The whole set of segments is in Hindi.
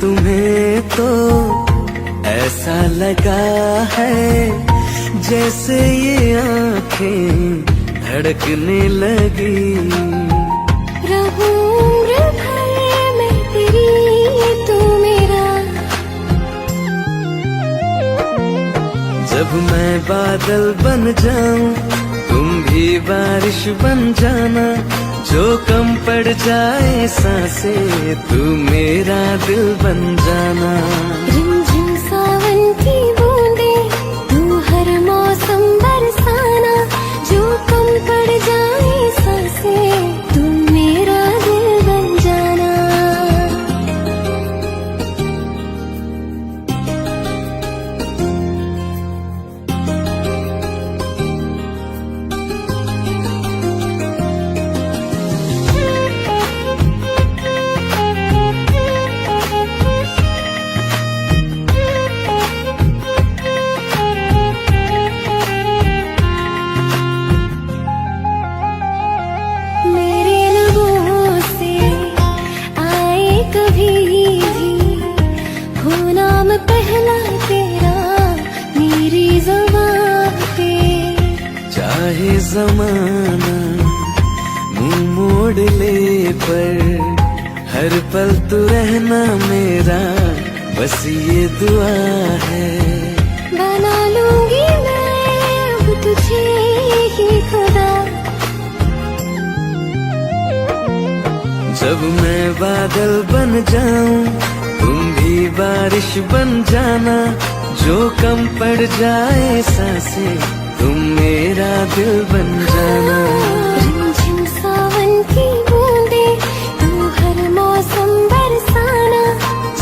तुम्हें तो ऐसा लगा है जैसे ये आंखें धड़कने लगी। रहूं उम्र भर मैं तेरी तू मेरा। जब मैं बादल बन जाऊं तुम भी बारिश बन जाना, जो कम पड़ जाए सांसें तू मेरा दिल बन जाना। रिमझिम सावन की बूंदे तू हर मौसम बरसाना, जो कम पड़ जाए सांसें तू मेरा दिल बन जाना। पहला तेरा मेरी ज़बान पे, चाहे जमाना मुंह मोड़ ले पर हर पल तू रहना मेरा, बस ये दुआ है। बना लूंगी मैं अब तुझे ही खुदा। जब मैं बादल बन जाऊं तुम भी बारिश बन जाना, जो कम पड़ जाए सांसें तुम मेरा दिल बन जाना। रिमझिम सावन की बूंदे तू हर मौसम बरसाना,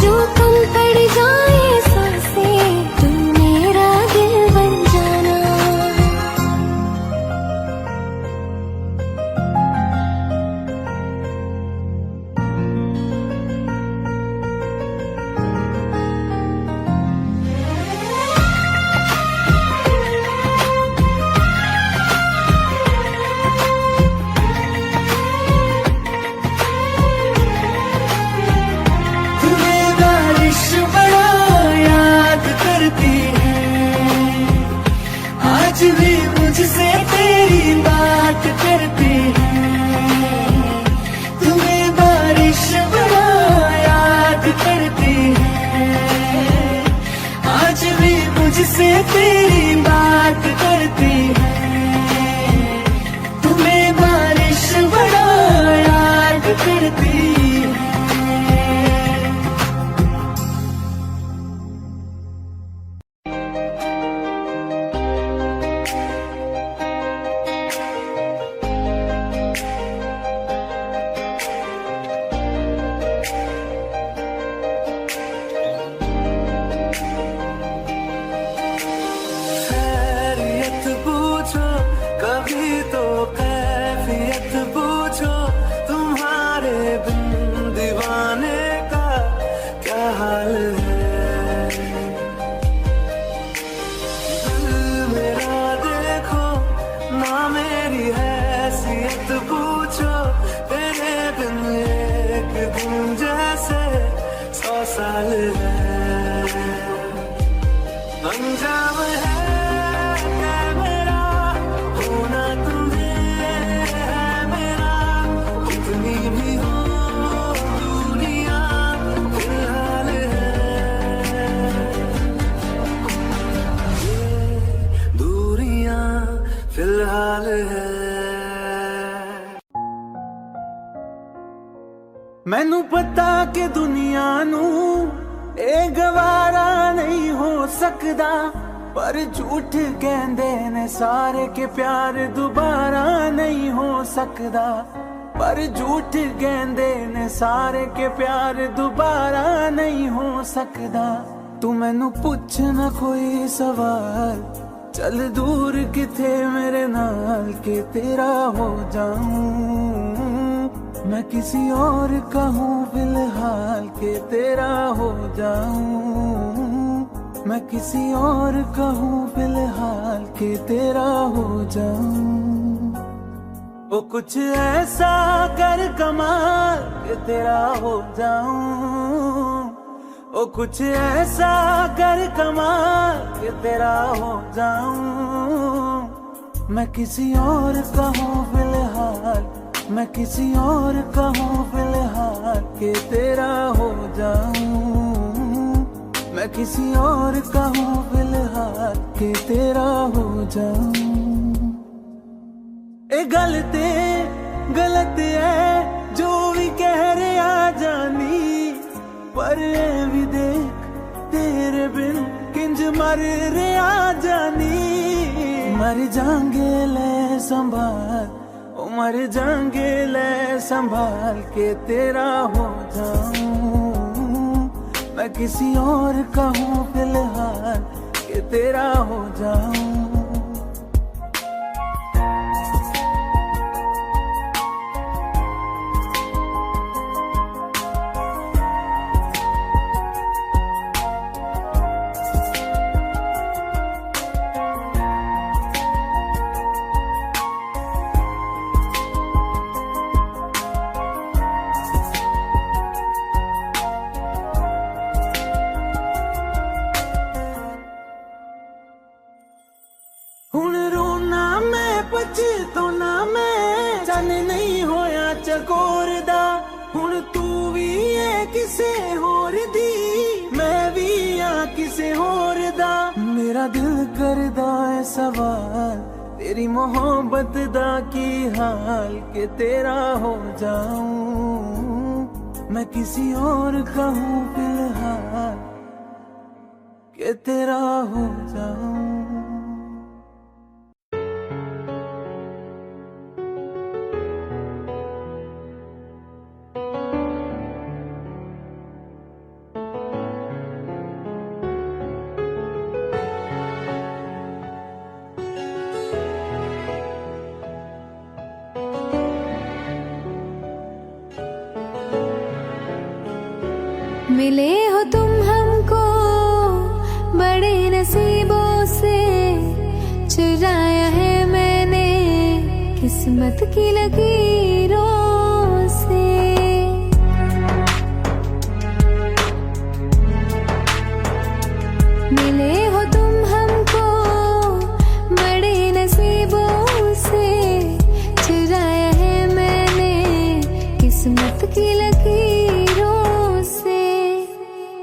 जो कम पड़ जाए सांसें तुम मेरा दिल बन जाना। आज भी मुझसे तेरी बात करती है, तुम्हें बारिश बड़ा याद करती है। आज भी मुझसे तेरी बात करती है, तुम्हें बारिश बड़ा याद करती है। कभी तो कैफियत पूछो, तुम्हारे बिन दीवाने का क्या हाल है। दिल मेरा देखो ना मेरी हैसियत पूछो, तेरे बिन एक दिन जैसे 100 साल है। अंजाम है फिलहाल है। मैनू पता कि दुनिया नू ए गवारा नहीं हो सकदा, पर झूठ कहंदे ने सारे के प्यार दोबारा नहीं हो सकदा। पर झूठ कहंदे ने सारे के प्यार दोबारा नहीं हो सकदा। तू मैनू पुछ ना कोई सवाल, चल दूर किथे मेरे नाल के तेरा हो जाऊं। मैं किसी और का हूँ फिलहाल के तेरा हो जाऊं। मैं किसी और का हूँ फिलहाल के तेरा हो जाऊं। वो कुछ ऐसा कर कमाल के तेरा हो जाऊं। ओ कुछ ऐसा कर कमाल कि तेरा हो जाऊं। मैं किसी और का हूँ फिलहाल, मैं किसी और का हूँ फिलहाल कि तेरा हो जाऊं। मैं किसी और का हूँ फिलहाल कि तेरा हो जाऊं। ए गलते गलत है जो भी कह रहे आ जानी, पर ए भी देख तेरे बिन किंज मर रे आ जानी। मर जाएंगे ले संभाल, ओ मर जाएंगे ले संभाल के तेरा हो जाऊं। मैं किसी और का हूँ फिलहाल के तेरा हो जाऊं। हुण रोना मैं पछताना मैं, चन नहीं होया चकोर दा। हुण तू भी है किसे होर दी, मैं भी हाँ किसे होर दा। मेरा दिल करदा है सवाल तेरी मोहब्बत दा की हाल के तेरा हो जाऊं। मैं किसी और का हूँ फिलहाल के तेरा हो जाऊं। मिले हो तुम हमको बड़े नसीबों से, चुराया है मैंने किस्मत की लकीरों से। मिले हो तुम हमको बड़े नसीबों से, चुराया है मैंने किस्मत की लकीरों से।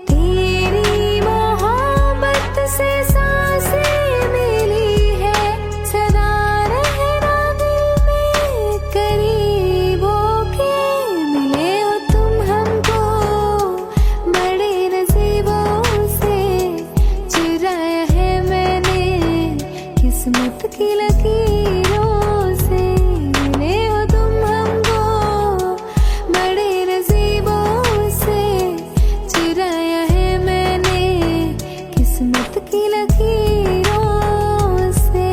तेरी मोहब्बत से सांसें मिली है, सदा रहना दिल में करीब होके। मिले हो तुम हमको बड़े नसीबों से, चुराया है मैंने किस्मत की लकीरों से। मिले हो तुम हमको बड़े नसीबों से, चुराया है मैंने किस्मत की लकीरों से।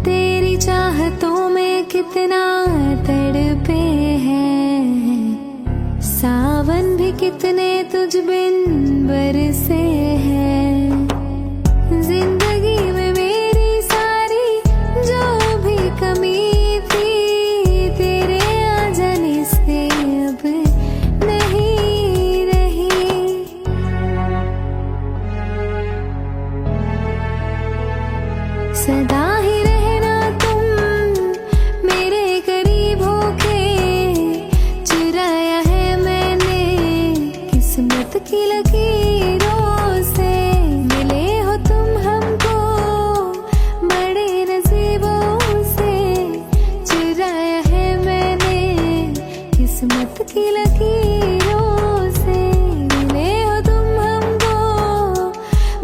तेरी चाहतों में कितना तड़पे हैं, सावन भी कितने तुझ बिन बरसे हैं। जिंदगी में मेरी सारी जो भी कमी थी, तेरे आ जाने से अब नहीं रही। सदा ही रहना तुम मेरे करीब होके, चुराया है मैंने किस्मत की लकीरों से। मिले हो तुम हमको बड़े नसीबों से, चुराया है मैंने किस्मत की लकीरों से। मिले हो तुम हमको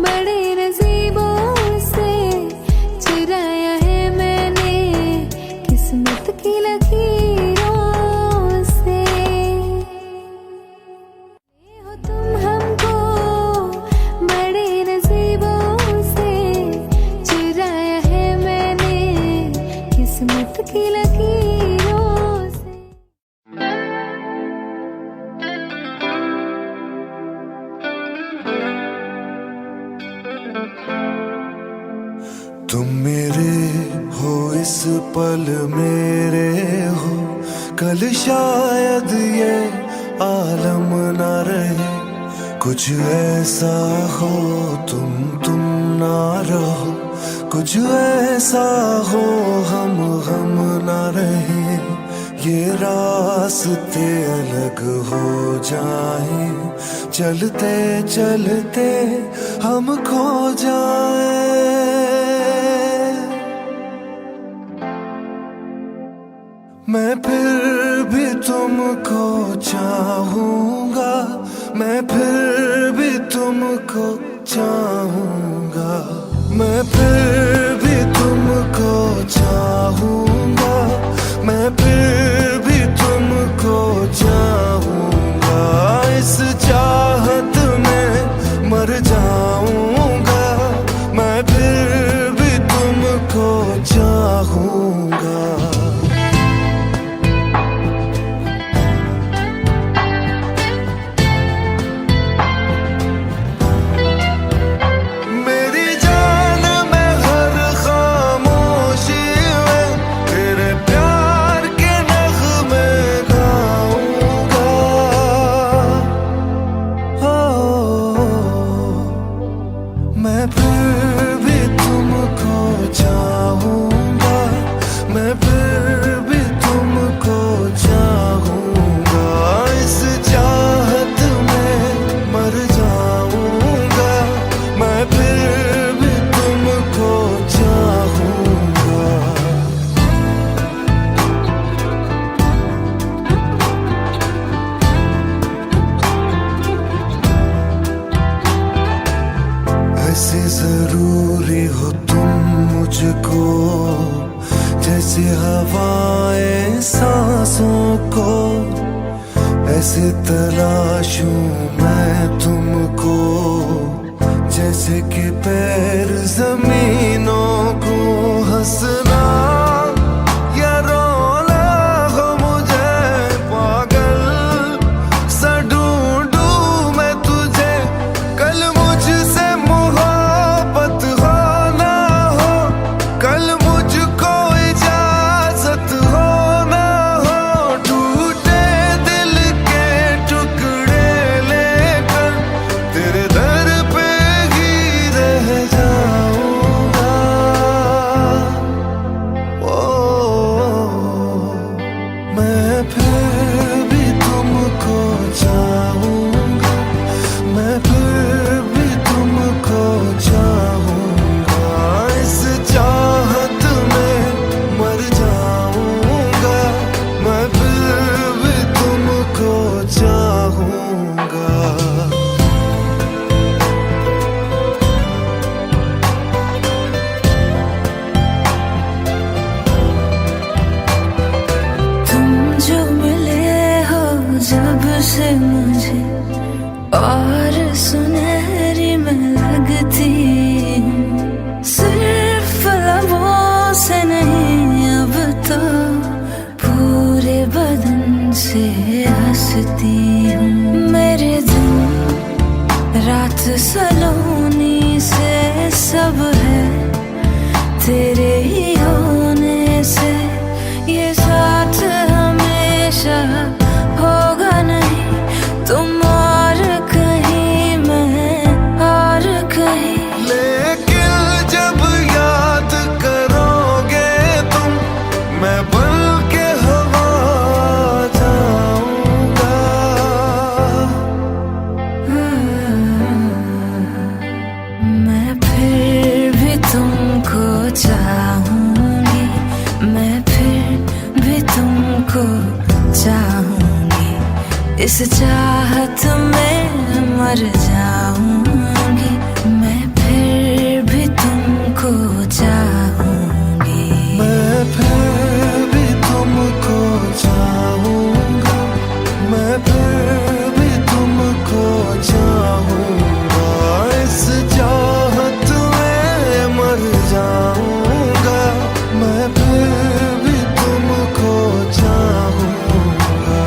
बड़े नसीबों से, चुराया है मैंने किस्मत की लकीरों से। मिले हो तुम हमको तुम मेरे हो इस पल मेरे हो, कल शायद ये आलम न रहे। कुछ ऐसा हो तुम ना रहो, कुछ ऐसा हो हम ना रहे। ये रास्ते अलग हो जाए, चलते चलते हम खो जाए। मैं फिर भी तुमको चाहूंगा, मैं फिर भी तुमको चाहूंगा, मैं फिर भी तुमको चाहूंगा, मैं फिर भी तुमको चाहूंगा। इस चाहत में मर जाऊंगा, मैं फिर भी तुमको चाहूंगा। मैं फिर भी तुमको चाहूंगा, मैं फिर भी तुमको चाहूंगा। इस चाहत में मर जाऊंगा, मैं फिर भी तुमको चाहूंगा। ऐसे जरूरी हो तुम मुझको, जैसे हवाएं सांसों को। ऐसे तलाशूं मैं तुमको, जैसे कि पैर जमीनों को। हंसना या रोना हो मुझे पागल सा ढूंढूं मैं तुझे। कल मुझसे मोहब्बत हो ना हो, कल मुझको इजाजत हो ना हो। टूटे दिल के टुकड़े लेकर तेरे दर पे ही रह जाऊंगा। ओ मैं फिर भी तुमको चाहूंगा, मैं फिर भी तुमको चाहूंगा। इस चाहत में मर जाऊंगा, मैं फिर भी तुमको चाहूंगा। तुम जो मिले हो जब से मुझे, और सुनहरी मैं लगती हूँ। सिर्फ लबों से नहीं अब तो पूरे बदन से हंसती हूँ। मेरे दिन रात सलोनी से सब है तेरे ही होने से। ये साथ हमेशा होगा नहीं, तुम और कहीं मैं और कहीं। लेकिन जब याद करोगे तुम, मैं बन के हवा जाऊंगा। मैं फिर भी तुमको चाहूंगी, मैं फिर भी तुमको चाहूंगी। इस चाहत में मर जाऊंगी, मैं फिर भी तुमको चाहूंगी। मैं फिर भी तुमको चाहूंगा, मैं फिर भी तुमको चाहूंगा। इस चाहत में मर जाऊंगा, मैं फिर भी तुमको चाहूंगा।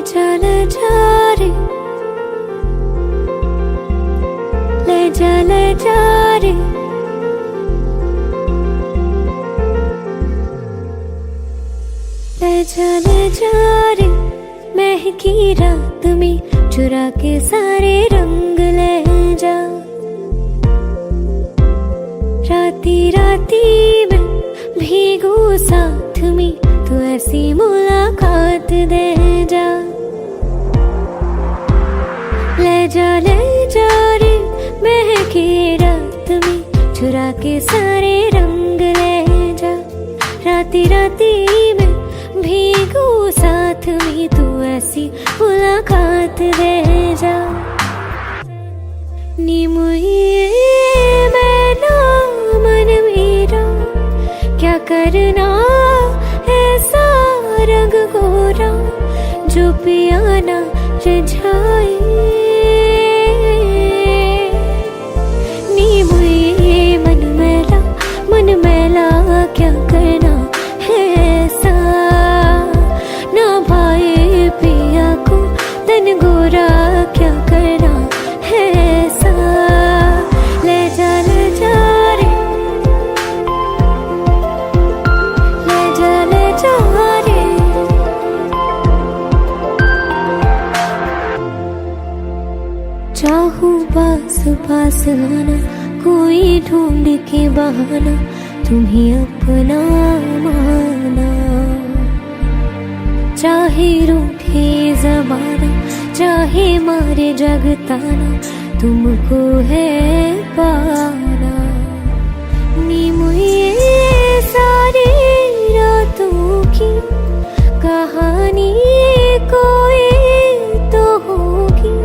जा ले जा रे, ले जा रे, ले जा रे, महकी रात में चुरा के सारे रंग ले जा। राती राती में भीगू साथ में, तू ऐसी मुलाकात दे जा। ले जा रे, महकी रात में चुरा के सारे रंग ले जा। राती राती में भीगू साथ में, तू ऐसी मुलाकात दे जा। नी मुझे मैना मन मेरा, क्या करना ऐसा रंग गोरा, जो पियाना रिझाए। नी मुझे मन मैला क्या करना है ऐसा, ना भाई पिया को तन गोरा क्या करना है ऐसा। ले जा रे, ले जा रे, चाहूं पास पास आना, कोई ढूंढ के बहाना, तुम्हें अपना माना। चाहे रूठे जमाना, चाहे मारे जगताना, तुमको है पाना। नी मुझे सारी रातों की कहानी कोई तो होगी,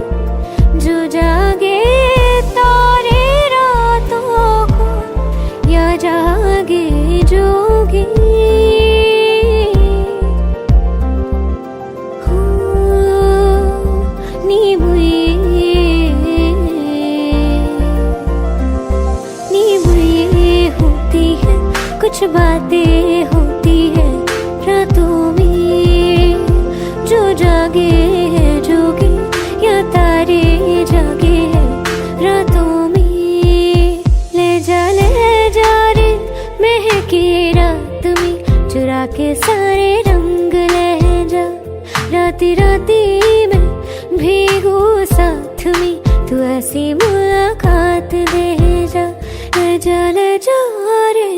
जो जागे तारे रातों को, या जागे जोगी। कुछ बातें होती है रातों में, जो जागे है जोगी, या तारे जागे है रातों में। ले जा रे, महकी रात में चुरा के सारे रंग ले जा। राती राती में भीगू साथ में, तू ऐसी मुलाकात दे जा। ले जा रे।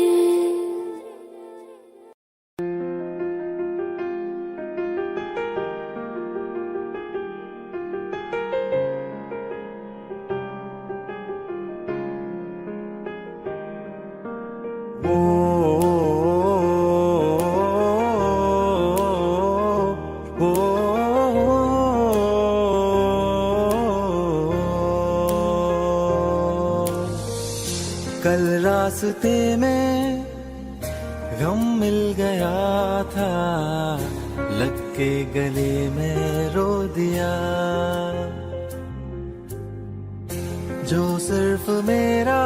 कल रास्ते में गम मिल गया था, लग के गले में रो दिया। जो सिर्फ मेरा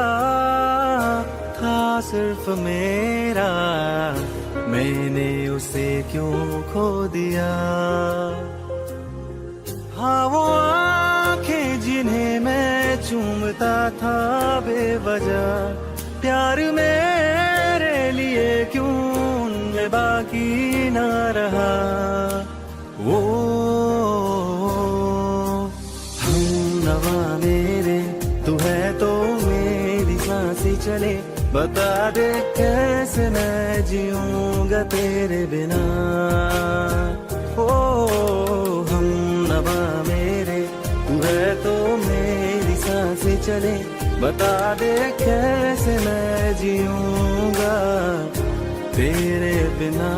था, सिर्फ मेरा, मैंने उसे क्यों खो दिया। हाँ वो आंखें जिन्हें मैं चूमता था बेवजह, प्यार मेरे लिए क्यों उनमें बाकी ना रहा। वो हम नवा मेरे, तू है तो मेरी सांसें चले, बता दे कैसे मैं जीऊंगा तेरे बिना। ओ हम नवा मेरे, तू है तो मेरी सांसें चले, बता दे कैसे मैं जीऊंगा तेरे बिना।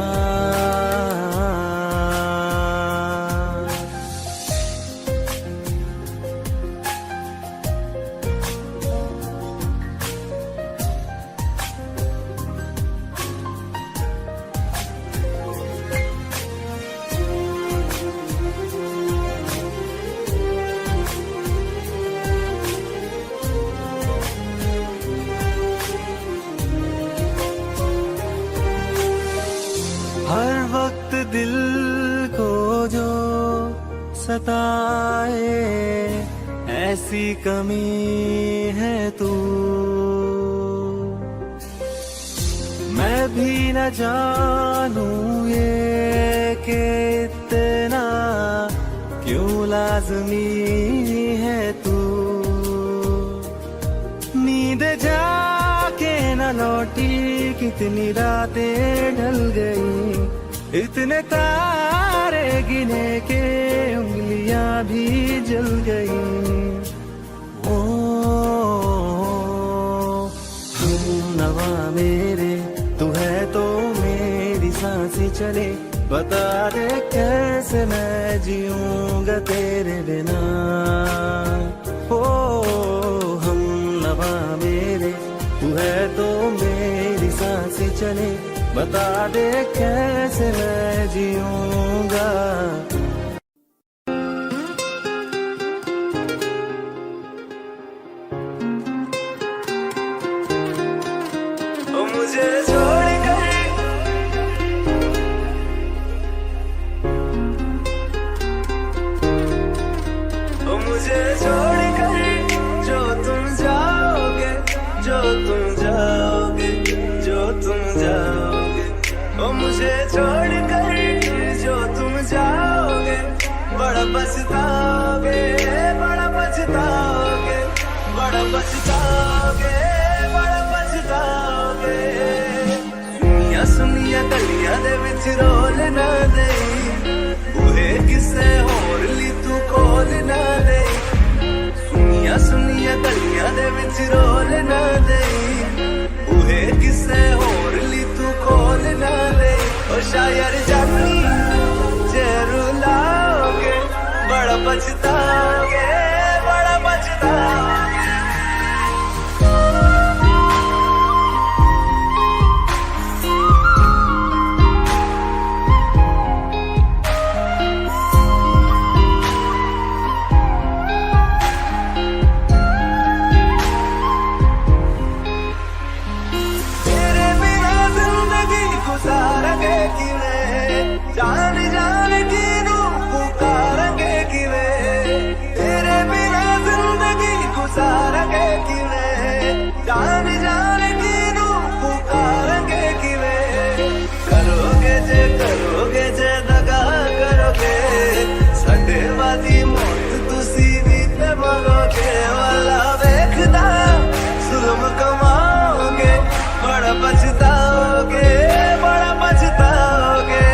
हर वक्त दिल को जो सताए, ऐसी कमी है तू। मैं भी न जानूं ये कि इतना क्यों लाज़मी है तू। नींद जाके न लौटी, कितनी रातें ढल गई, इतने तारे गिने के उंगलियां भी जल गई। ओ हम नवा मेरे, तू है तो मेरी सांसें चले, बता दे कैसे मैं जीऊंगा तेरे बिना। ओ हम नवा मेरे, तू है तो मेरी सांसें चले, बता दे कैसे मैं जीऊंगा। ओ मुझे छोड़ कर, ओ मुझे छोड़ कर जो तुम जाओगे, जो तुम जाओगे, जो तुम जाओगे। ओ मुझे छोड़ कर जो तुम जाओगे, बड़ा पछताओगे, बड़ा पछताओगे, बड़ा पछताओगे, बड़ा पछताओगे। सुनिया सुनिया गलियां दे विच रोल ना देई, बूहे किसे होर ली तू खोल ना देई। सुनिया सुनिया गलियां दे विच रोल ना देई, बूहे किसे होर ली तू खोल ना देई। ओ शायर जानी जे रुलाओगे, बड़ा पछताओगे, बड़ा पछताओगे। तेरे बिना जिंदगी गुजारेंगे किवें, जान जान की नू पुकारेंगे किवें। तेरे बिना जिंदगी गुजारेंगे किवें, जान जान की नू पुकारेंगे किवें। करोगे जे दगा करोगे, साडे वादी मौत तुसी भी ते मरोगे। वाला वेखदा जुल्म कमाओगे, बड़ा पछताओगे, बड़ा पछताओगे।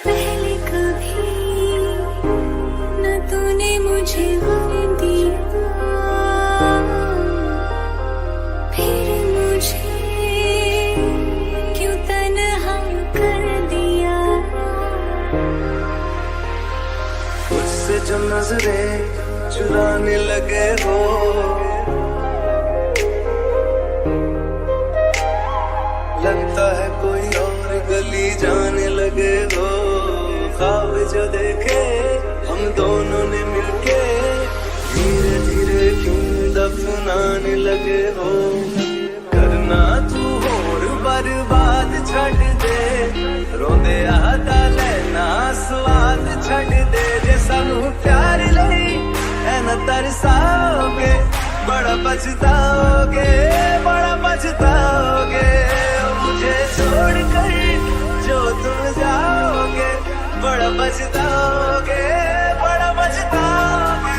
पहले कभी न तूने मुझे गम दिया, फिर मुझे क्यों तन्हा कर दिया। मुझसे जो नजरें चुराने लगे हो, लगता है कोई और गली जाने लगे हो। ख्वाब जो देखे हम दोनों ने मिलके, धीरे धीरे क्यों दफनाने लगे हो। करना तू होर बर्बाद छड़ दे, रोंदे आदा लेना स्वाद छड़ दे। जे सानू प्यार लई ऐन तरसाओगे, बड़ा पछताओगे, बड़ा पछताओगे। मुझे छोड़ कर जो तुम जाओगे, बड़ा पछताओगे, बड़ा पछताओगे।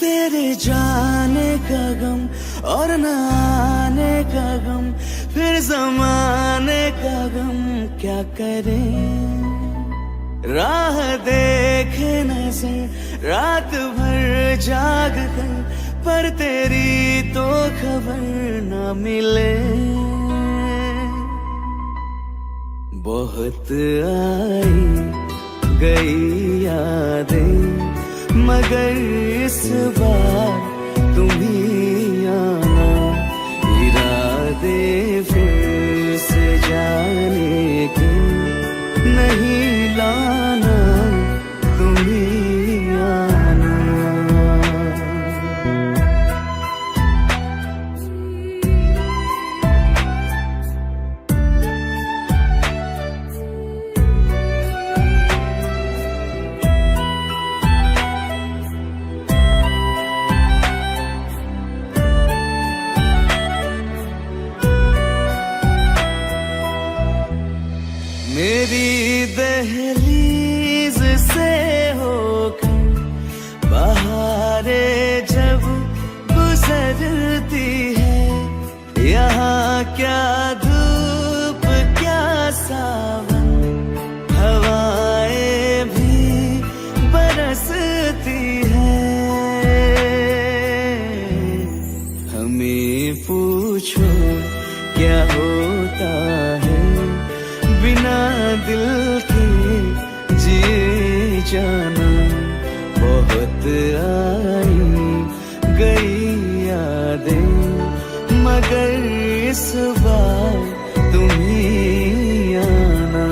तेरे जाने का गम और न आने का गम, फिर जमाने का गम क्या करें। राह देखे नजर रात भर जाग कर, पर तेरी तो खबर न मिले। बहुत आई गई यादें, मगर इस बार तुम ही आना। इरादे फिर से जाने के नहीं लाना, तुम ही आना। मेरी दहलीज से होकर बहारें जब गुजरती है, यहाँ क्या धूप क्या सावन, हवाएं भी बरसती है। हमें पूछो क्या होता है बिना दिल के जिए जाना। बहुत आई गई यादें, मगर इस बार तुम ही आना।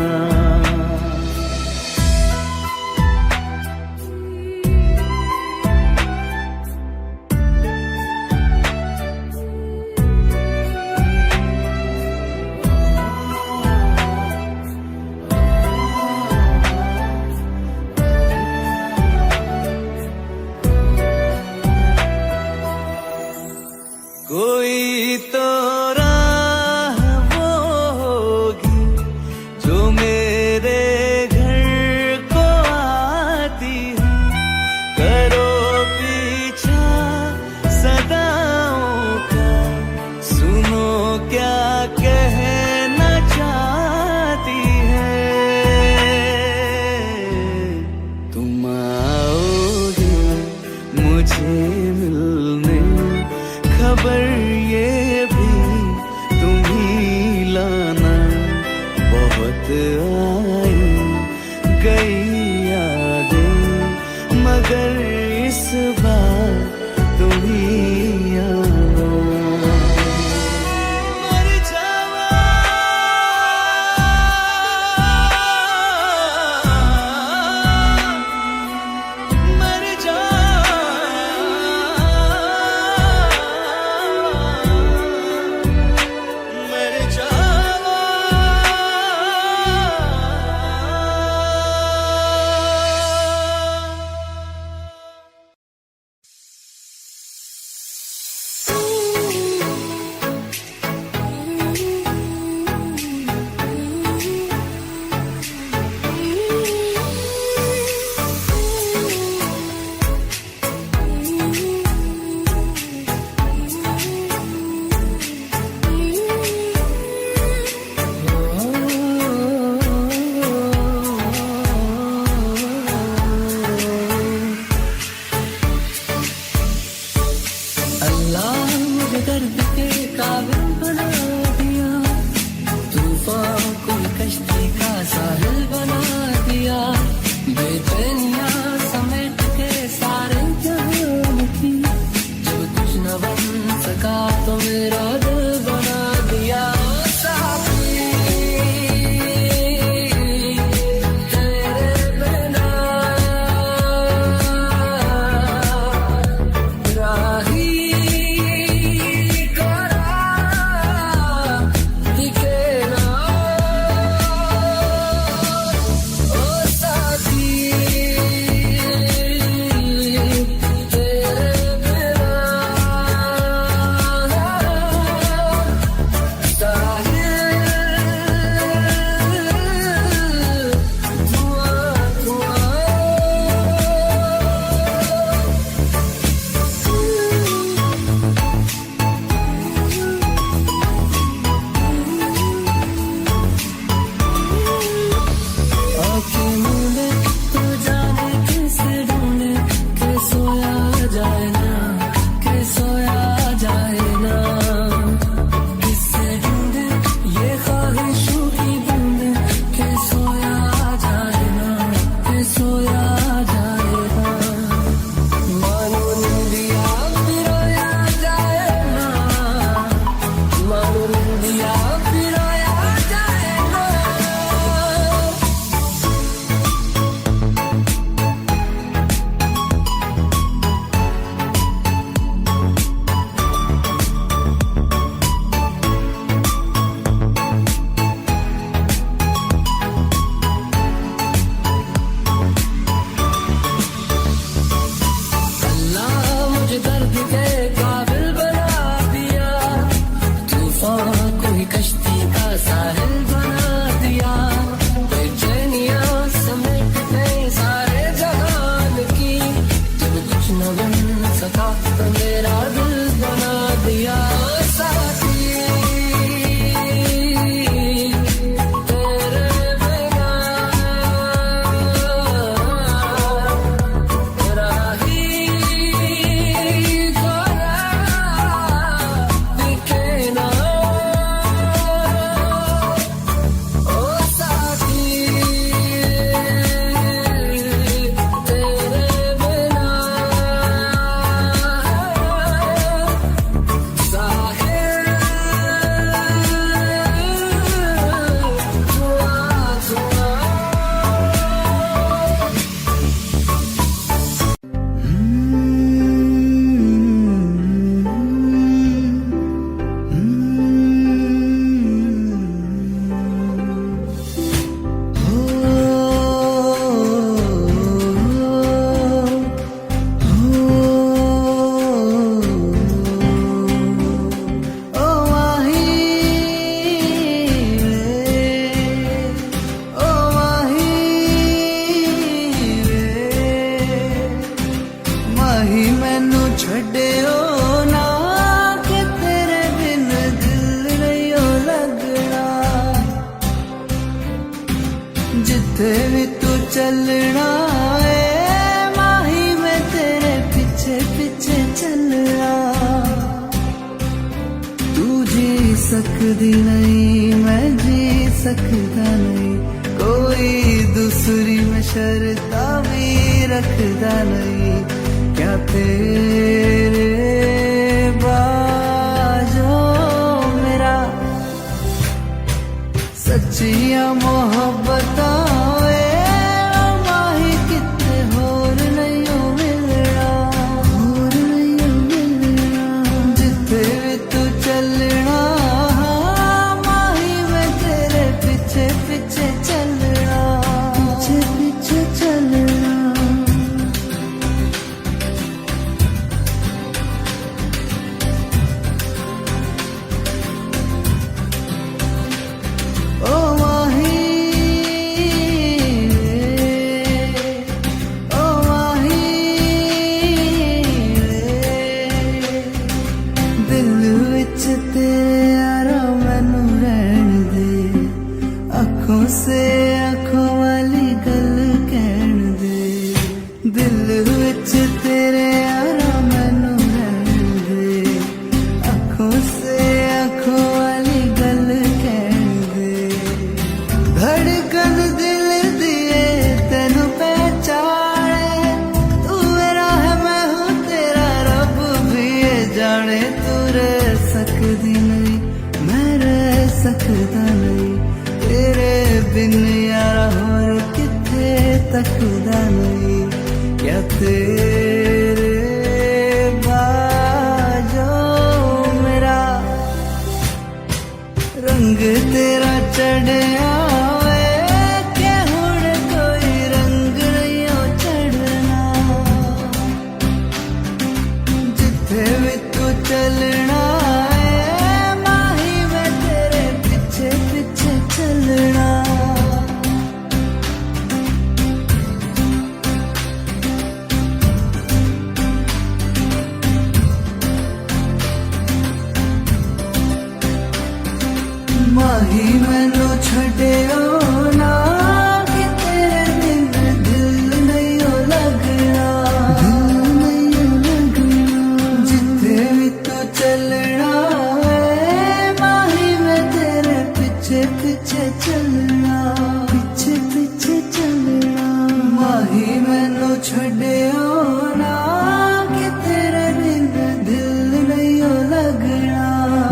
कोई तो राह जिथे भी तू चलना है माही मैं तेरे पीछे पीछे चलना। तू जी सकदी नहीं मैं जी सकदा नहीं, कोई दूसरी में शर्ता भी रखदा नहीं। क्या तेरे बाजो मेरा सच्चिया मोहब्बत माही किते होर नहीं मिलना, होर नहीं मिलना। जिथे भी तू चलना माही मैं तेरे पीछे पीछे चलना, पीछे पीछे चलना। ओ माही ओ माही दिल विच तेरे यारा मैनू रहन दे, अखों से अखों वाली गल कहन दे। दिल विच तेरे यारा मैनू रहन दे, अखों से अखों वाली गल कहन दे। धड़कन दिल दिए तेनू पहचाने, तू मेरा है मैं हूँ तेरा रब भी ये जाने। तू रह सकदी नहीं मैं रह सकदा नहीं, तेरे बिन यारा होर किथे तकदा नहीं। क्या तेरे बाजो मेरा रंग तेरा चढ़िया के हुण कोई रंग नहीं चढ़ना। जिथे भी तू चलना है माही मैं तेरे पीछे पीछे चलना। माही मैनू छड्डियो ना कि तेरे बिन दिल नहीं ओ लगना, दिल नहीं ओ लगना। जिथे भी तू चलना है माही मैं तेरे पीछे पीछे चलना, पीछे पीछे चलना। माही मैनू छड्डियो ना कि तेरे बिन दिल नहीं ओ लगना,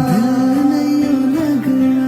दिल नहीं ओ लगना।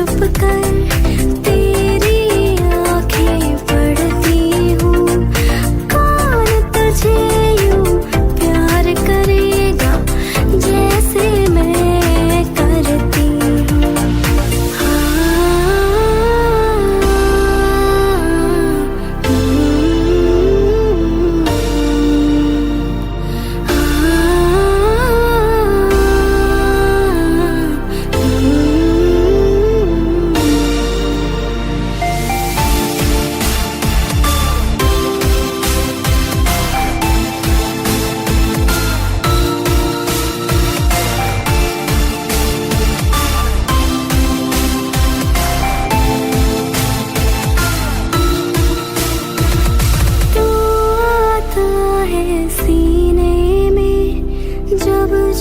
छुप कर तेरी आंखें पढ़ती हूँ। कौन तुझे यूं प्यार करेगा जैसे मैं करती हूँ।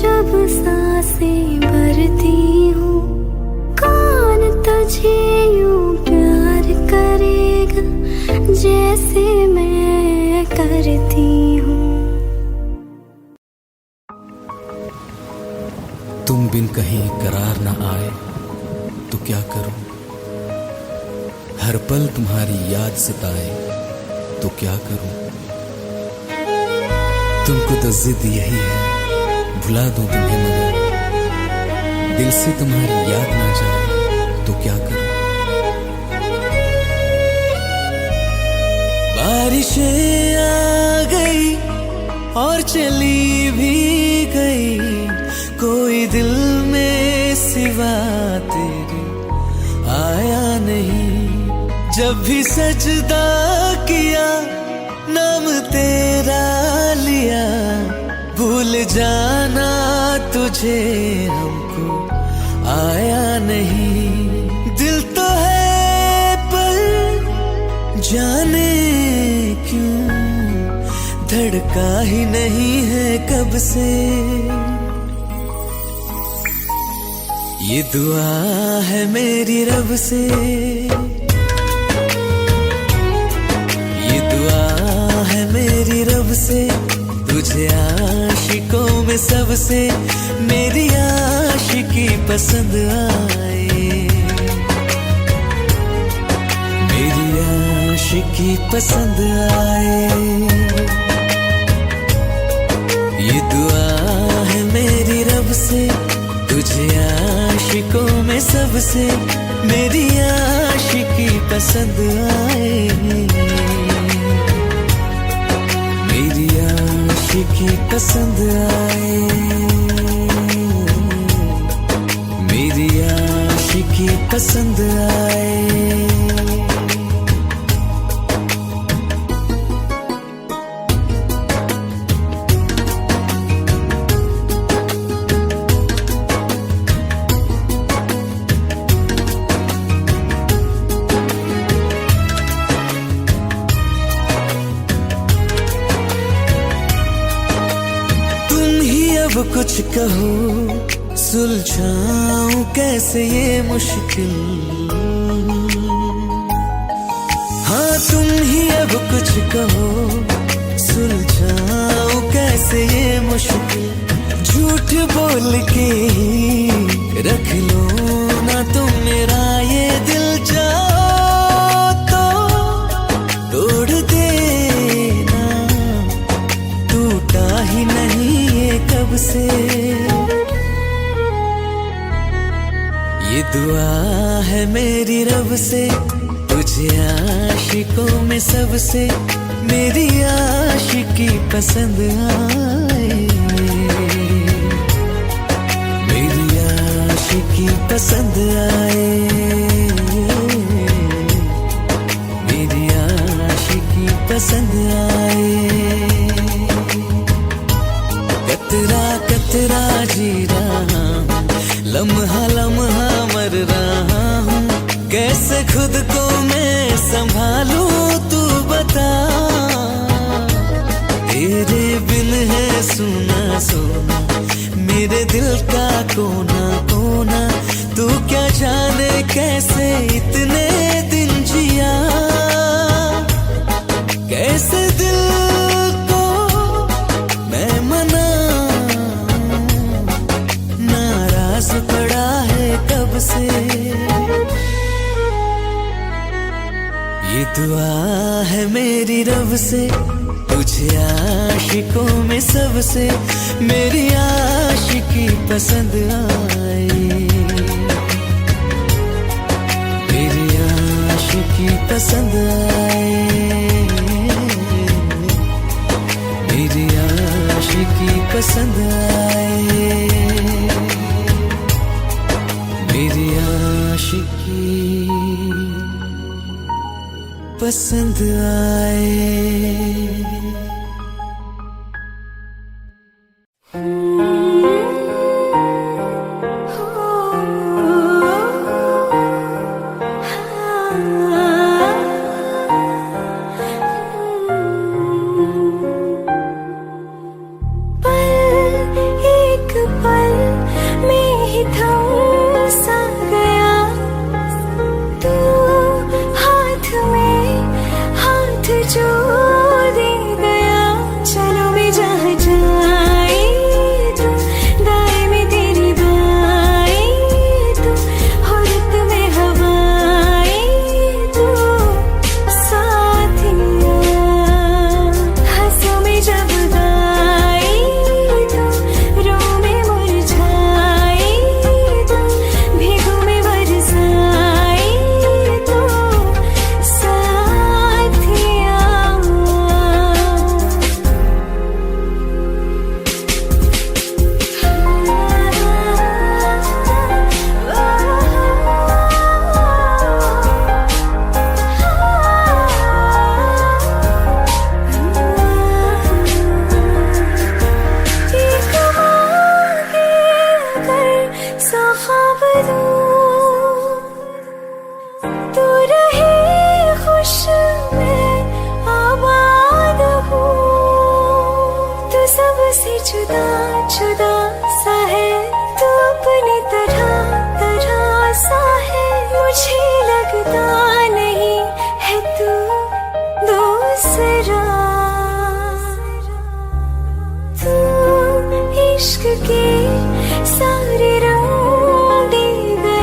जब सांसें भरती हूँ, कौन तुझे यूं प्यार करेगा जैसे मैं करती हूँ। तुम बिन कहीं करार न आए तो क्या करूं, हर पल तुम्हारी याद सताए तो क्या करूं। तुमको तो जिद यही है भुला दूं तुम्हें, मगर दिल से तुम्हारी याद ना जाए तो क्या करूं। बारिशें आ गई और चली भी गई, कोई दिल में सिवा तेरे आया नहीं। जब भी सजदा किया नाम तेरा लिया, भूल जाना तुझे हमको आया नहीं। दिल तो है पर जाने क्यों धड़का ही नहीं है कब से। ये दुआ है मेरी रब से, ये दुआ है मेरी रब से, तुझे आशिकों में सबसे मेरी आशिकी पसंद आए, मेरी आशिकी पसंद आए। ये दुआ है मेरी रब से, तुझे आशिकों में सबसे मेरी आशिकी पसंद आए, मेरी आशिकी पसंद आए, मेरी आशिकी पसंद आए। अब कुछ कहो सुलझाऊं कैसे ये मुश्किल, हाँ तुम ही अब कुछ कहो सुलझाऊं कैसे ये मुश्किल। झूठ बोल के ही रख लो ना तुम मेरा ये दिल, जाओ तो तोड़ देना, टूटा ही नहीं कब से। ये दुआ है मेरी रब से, तुझे आशिकों में सबसे मेरी आशिकी पसंद आए, मेरी आशिकी पसंद आए, मेरी आशिकी पसंद आए। कतरा कतरा जी रहा हूँ, लम्हा लम्हा मर रहा हूँ, कैसे खुद को मैं संभालूं तू बता। तेरे बिन है सुना सोना मेरे दिल का कोना कोना, तू क्या जाने कैसे इतने दिन जिया, कैसे दिल पड़ा है कब से। दुआ है मेरी रब से, तुझे आशिकों में सबसे मेरी आशिकी पसंद आए, मेरी आशिकी पसंद आए, मेरी आशिकी पसंद आए, मेरी आशिकी पसंद आए। इश्क के सारे रंग दे गया।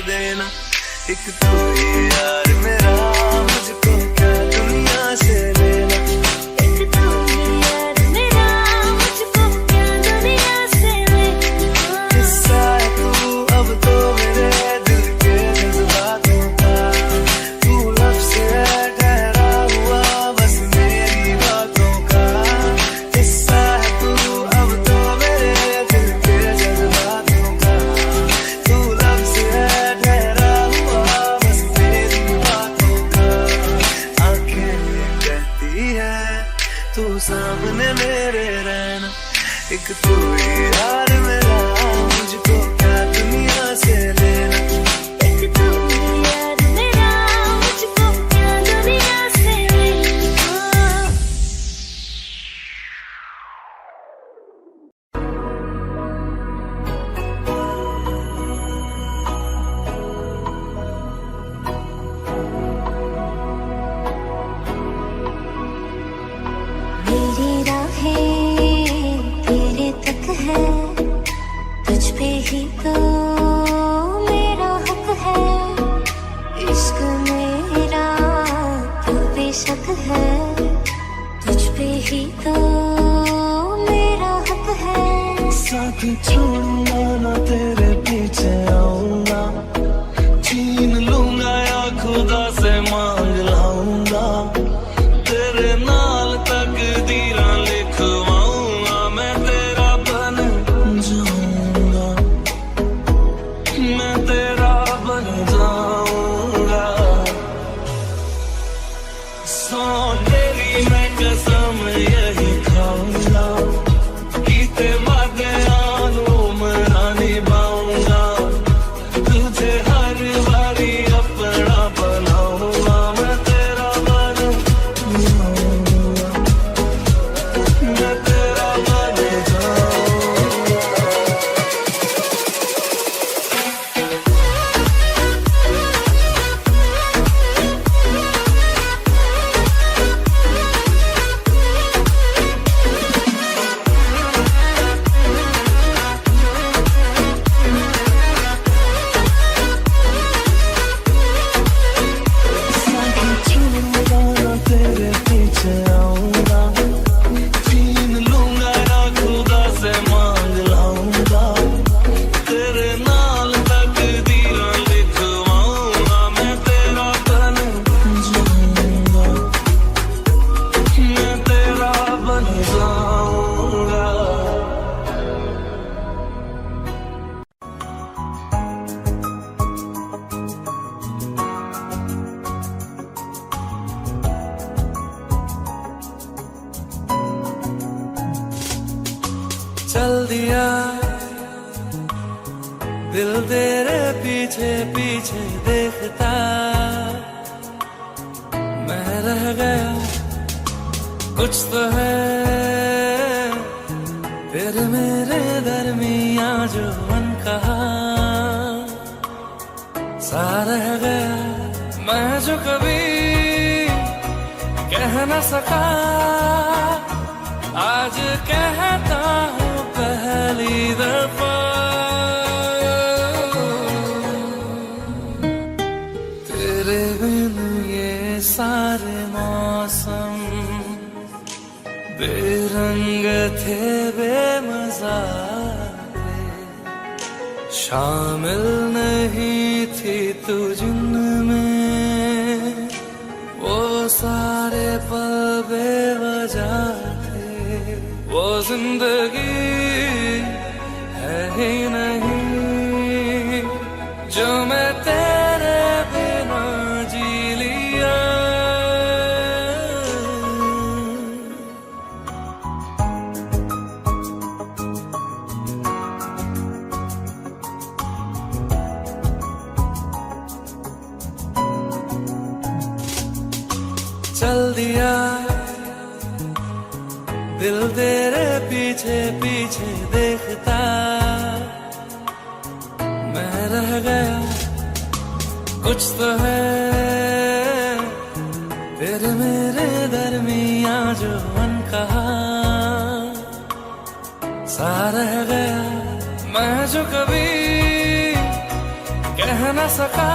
देना। एक तू ही यार मेरा, मुझको क्या दुनिया से लेना। एक तू ही यार मेरा, मुझको क्या दुनिया से लेना। किस्सा है तू अब तो मेरे दिल के जज्बातों का, तू लफ्ज़ है ठहरा हुआ बस मेरी बातों का। किस्सा है तू अब तो मेरे दिल के जज्बातों का, तू लफ्ज़ है ठहरा हुआ बस मेरी बातों का। आंखें कहती है तू सामने मेरे रहना। एक तू ही यार मेरा, मुझको क्या दुनिया से लेना। एक तू ही यार मेरा, मुझको क्या दुनिया से लेना। मेरी राहें तेरे तक है, तुझ पे ही तो मेरा हक है। इश्क मेरा तो बेशक है, तुझ पे ही तो मेरा हक है। साथ छोड़ूंगा ना तेरे पीछे आऊंगा, छीन लूंगा या खुदा से मांग लाऊंगा। तेरे नाल तकदीरां लिखवाऊंगा, मैं तेरा बन जाऊंगा, मैं तेरा बन जाऊंगा। सौ तेरी मैं कसम यही खाऊंगा, कीते वादे आनू मना निभाऊंगा। तुझे हर बारी अपना बनाऊंगा, मैं तेरा बन जाऊंगा, मैं तेरा बन जाऊंगा। तेरे पीछे आऊंगा, छीन लूंगा या खुदा से मांग लाऊंगा। तेरे नाल तकदीरां लिखवाऊंगा, मैं तेरा बन जाऊंगा, मैं तेरा बन जाऊंगा। चल दिया दिल तेरे पीछे पीछे देखता, मैं रह गया कुछ तो है तेरे मेरे दरमिया जो अनकहा सा रह गया। मैं जो कभी कह न सका, आज कहता हूँ पहली दफा। तेरे बिन ये सारे मौसम बेरंग थे, बेमजा थे, शामिल नहीं थी तू जिनमें वो सारे पल बेवजह थे। वो जिंदगी है ही नहीं जो मैं तेरे बिना जी लिया। चल दिया दिल तेरे पीछे पीछे देखता, मैं रह गया कुछ तो है तेरे मेरे दरमिया जो अनकहा सा रह गया। मैं जो कभी कह कह न सका,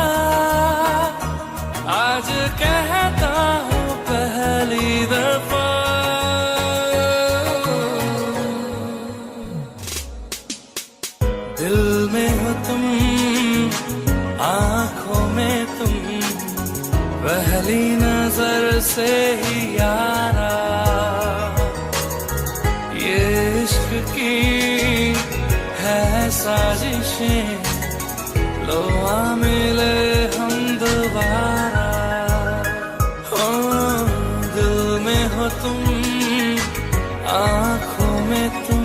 आज कहता हूँ पहली दफा। दिल में हो तुम, आंखों में तुम, पहली नजर से ही यारा, ये इश्क की है साजिशें, लो आ मिले हम दोबारा। हो दिल में हो तुम, आंखों में तुम,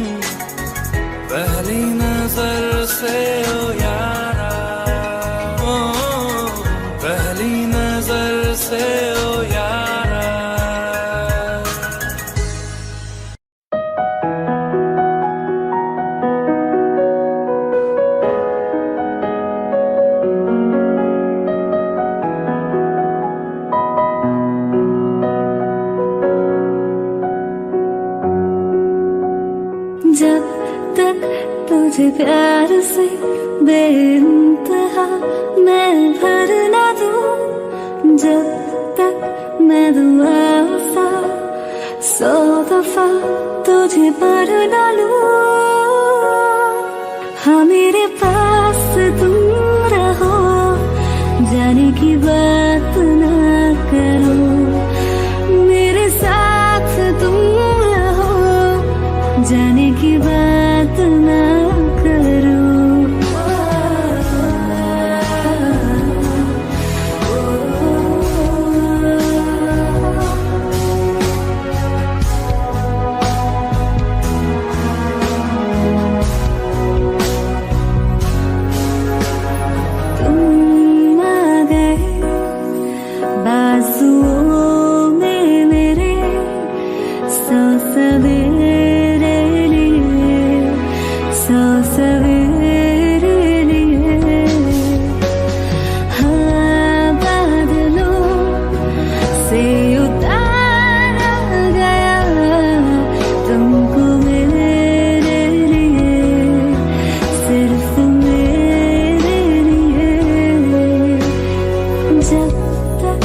पहली नजर से ओ यारा, ओ पहली नजर से ओ यारा। जब तक तुझे प्यार से बेइंतहा मैं भर ना दूं, जब तक मैं दुआ वफा 100 दफा तुझे पर ना लूं। हाँ मेरे पास तुम रहो, जाने की बात ना करो, मेरे साथ तुम रहो, जाने की बात ना करो। तुम आ गए बाजुओं में मेरे, 100 सवेरे लिए, 100 सवेरे लिए। हाँ बादलों से उतारा गया तुमको मेरे लिए, सिर्फ मेरे लिए। जब तक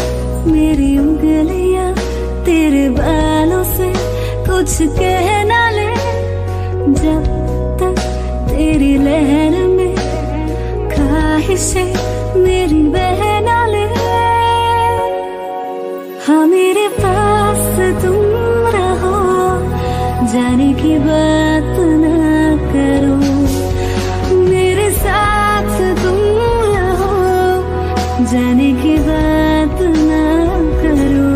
मेरी उंगलियां तेरे बालों से कुछ कह ना ले, जब तक तेरी लहर में ख्वाहिशें मेरी बह ना ले। हाँ मेरे पास तुम रहो, जाने की बात ना करो, मेरे साथ तुम रहो, जाने की बात ना करो।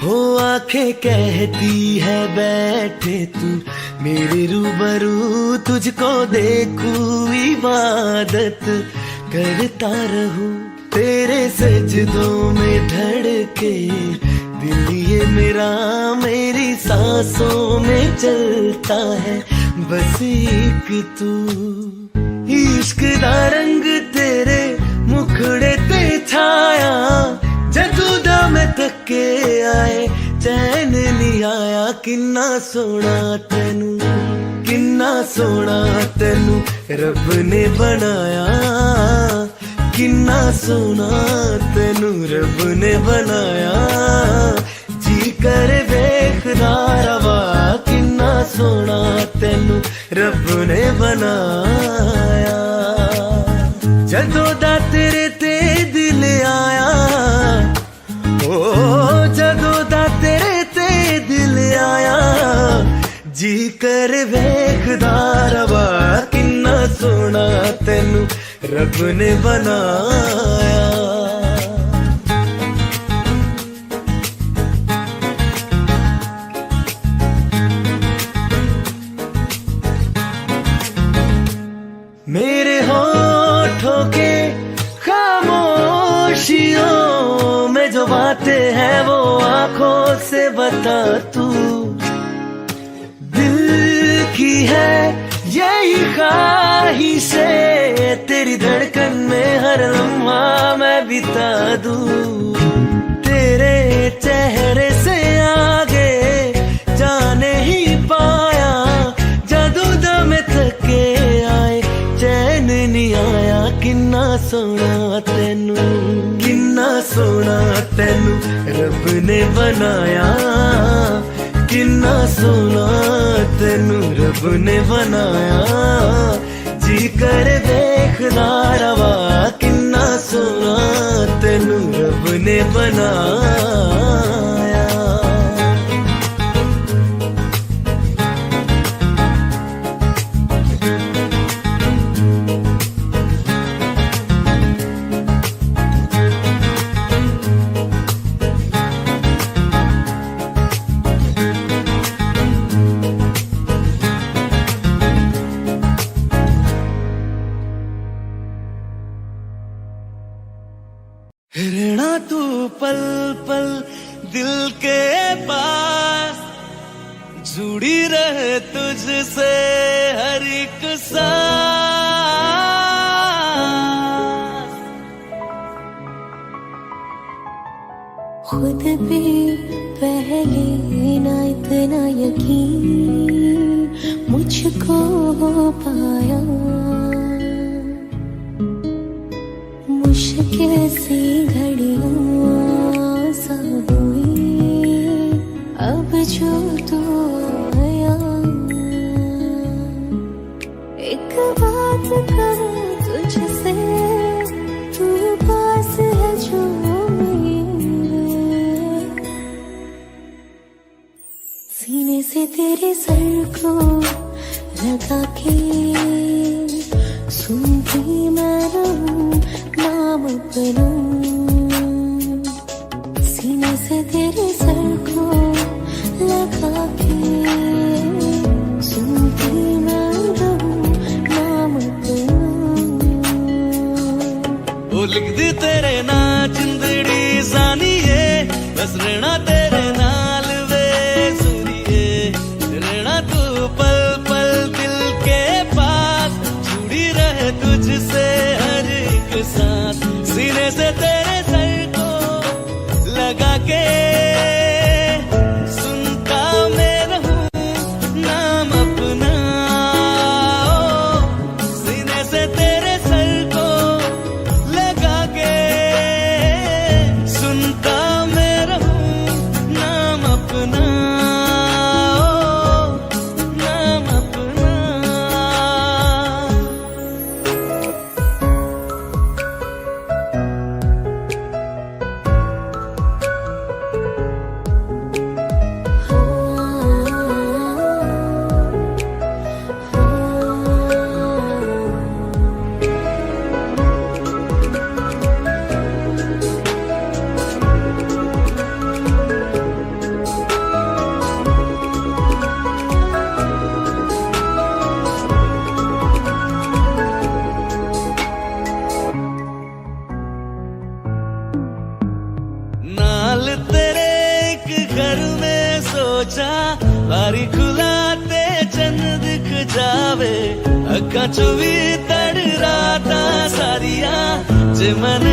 हो आंखें कहती है बैठे तू मेरे रूबरू, तुझको देखूं इबादत करता रहूं, तेरे सजदों में धड़के दिल ये मेरा, मेरी सांसों में चलता है बस एक तू। इश्क दा रंग तेरे मुखड़े ते छाया, जदू दा मैं थके आए चैन नहीं आया। किन्ना सोना तेनू, किन्ना सोना तेनू रब ने बनाया, किन्ना सोना तेनू रब ने बनाया। जी कर वेखदा रवा, किन्ना सोना तेनू रब ने बनाया। जदों दा तेरे ते दिल आया, ओ जदों दा तेरे ते दिल आया, जी कर वेखदा रवा, किन्ना सोना तेनू रब ने बनाया। मेरे हो होठों के खामोशियों में जो बातें हैं वो आंखों से बता तू। दिल की है यही ख्वाहिशें, तेरी धड़कन में हर लम्हा मैं बिता दूं। तेरे चेहरे से आगे जाने ही पाया, जादू दम थके आए चैन नहीं आया। किन्ना सोना तेनू, किन्ना सोना तेनू रब ने बनाया। किन्ना सोना तेनू रब ने बनाया, जी कर देखना रवा। किन्ना सोना तेनू रब ने बनाया। रहना तू पल पल दिल के पास, जुड़ी रहे तुझसे हर एक सांस। खुद पे पहले ना इतना यकीन मुझको हो पाया। मुश्किल सी घड़ियां सा हुई अब जो तू आया। एक बात कहूं तुझसे, तू पास है जो मेरे, सीने से तेरे सर को लगा के सुनती मैं रहूं नाम अपना। सीने से तेरे सर को लगा के सुनती मैं रहूं नाम अपना। वो लिख दी तेरे ना जिंदड़ी जानिए, बस रहना तेरे नाल वे सुनिए। रहना तू पल पल दिल के पास, जुड़ी रहे तुझसे हर एक सांस। सीने से तेरे सर को लगा के सुनता मैं रहूं नाम अपना। सीने से तेरे सर को लगा के सुनता मैं रहूं नाम अपना। नाम अपना। नाल तेरे एक घर में सोचा, बारी खुलाते चंद दिख जावे। अक्खां चों वी तड़ रातां सारियां जे मन